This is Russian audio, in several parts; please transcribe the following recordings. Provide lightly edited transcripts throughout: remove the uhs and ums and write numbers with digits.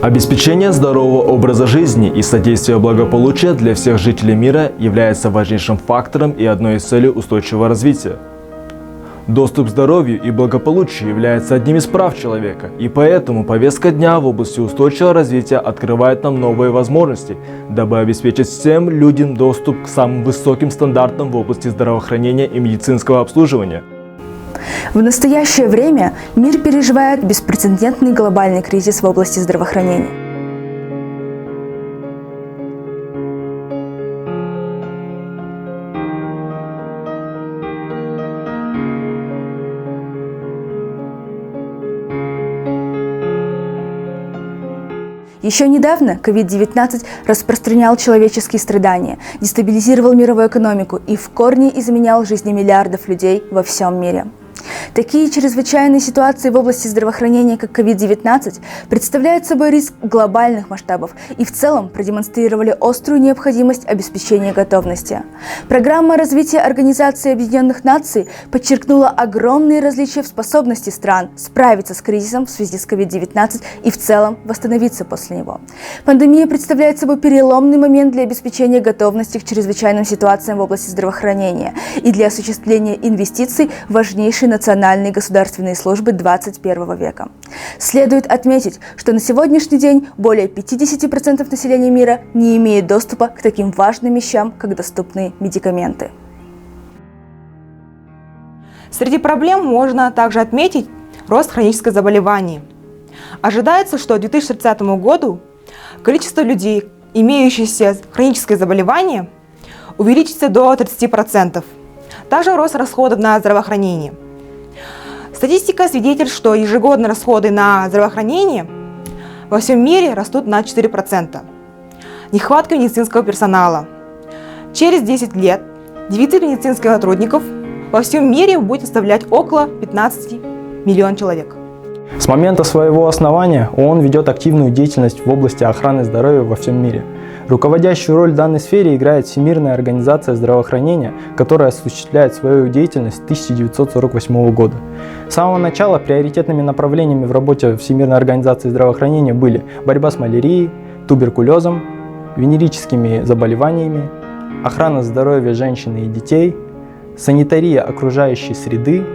Обеспечение здорового образа жизни и содействие благополучия для всех жителей мира является важнейшим фактором и одной из целей устойчивого развития. Доступ к здоровью и благополучию является одним из прав человека, и поэтому повестка дня в области устойчивого развития открывает нам новые возможности, дабы обеспечить всем людям доступ к самым высоким стандартам в области здравоохранения и медицинского обслуживания. В настоящее время мир переживает беспрецедентный глобальный кризис в области здравоохранения. Еще недавно COVID-19 распространял человеческие страдания, дестабилизировал мировую экономику и в корне изменял жизни миллиардов людей во всем мире. Такие чрезвычайные ситуации в области здравоохранения, как COVID-19, представляют собой риск глобальных масштабов и в целом продемонстрировали острую необходимость обеспечения готовности. Программа развития Организации Объединенных Наций подчеркнула огромные различия в способности стран справиться с кризисом в связи с COVID-19 и в целом восстановиться после него. Пандемия представляет собой переломный момент для обеспечения готовности к чрезвычайным ситуациям в области здравоохранения и для осуществления инвестиций в важнейшие национальные государственные службы 21 века. Следует отметить, что на сегодняшний день более 50% населения мира не имеет доступа к таким важным вещам, как доступные медикаменты. Среди проблем можно также отметить рост хронических заболеваний. Ожидается, что к 2030 году количество людей, имеющих хроническое заболевание, увеличится до 30%. Также рост расходов на здравоохранение. Статистика свидетельствует, что ежегодно расходы на здравоохранение во всем мире растут на 4%. Нехватка медицинского персонала. Через 10 лет дефицит медицинских сотрудников во всем мире будет составлять около 15 миллионов человек. С момента своего основания ООН ведет активную деятельность в области охраны здоровья во всем мире. Руководящую роль в данной сфере играет Всемирная организация здравоохранения, которая осуществляет свою деятельность с 1948 года. С самого начала приоритетными направлениями в работе Всемирной организации здравоохранения были борьба с малярией, туберкулезом, венерическими заболеваниями, охрана здоровья женщин и детей, санитария окружающей среды,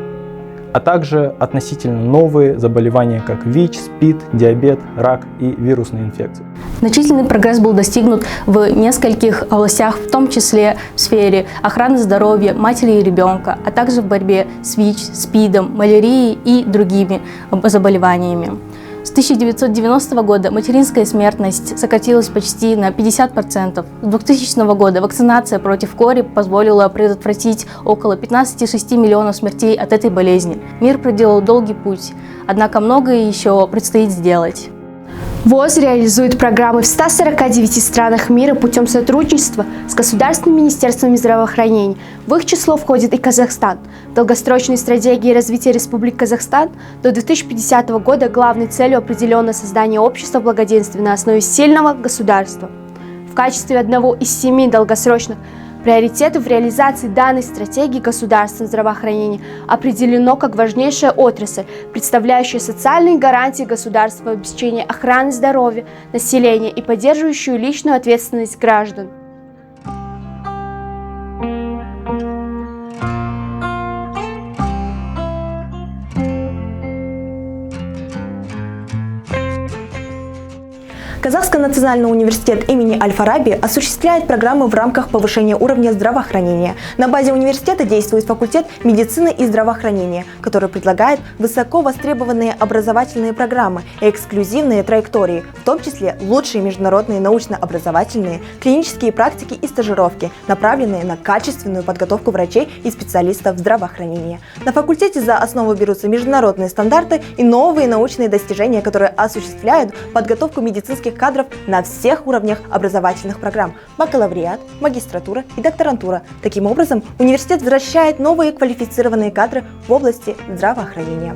а также относительно новые заболевания, как ВИЧ, СПИД, диабет, рак и вирусные инфекции. Значительный прогресс был достигнут в нескольких областях, в том числе в сфере охраны здоровья матери и ребенка, а также в борьбе с ВИЧ, СПИДом, малярией и другими заболеваниями. С 1990 года материнская смертность сократилась почти на 50%. С 2000 года вакцинация против кори позволила предотвратить около 15,6 миллионов смертей от этой болезни. Мир проделал долгий путь, однако многое еще предстоит сделать. ВОЗ реализует программы в 149 странах мира путем сотрудничества с государственными министерствами здравоохранения. В их число входит и Казахстан. В долгосрочной стратегии развития Республики Казахстан до 2050 года главной целью определено создание общества благоденствия на основе сильного государства. В качестве одного из 7 долгосрочных приоритетов в реализации данной стратегии государственного здравоохранения определено как важнейшая отрасль, представляющая социальные гарантии государства в обеспечении охраны здоровья населения и поддерживающую личную ответственность граждан. Казахский национальный университет имени Аль-Фараби осуществляет программы в рамках повышения уровня здравоохранения. На базе университета действует факультет медицины и здравоохранения, который предлагает высоко востребованные образовательные программы и эксклюзивные траектории, в том числе лучшие международные научно-образовательные, клинические практики и стажировки, направленные на качественную подготовку врачей и специалистов здравоохранения. На факультете за основу берутся международные стандарты и новые научные достижения, которые осуществляют подготовку медицинских кадров на всех уровнях образовательных программ – бакалавриат, магистратура и докторантура. Таким образом, университет возвращает новые квалифицированные кадры в области здравоохранения.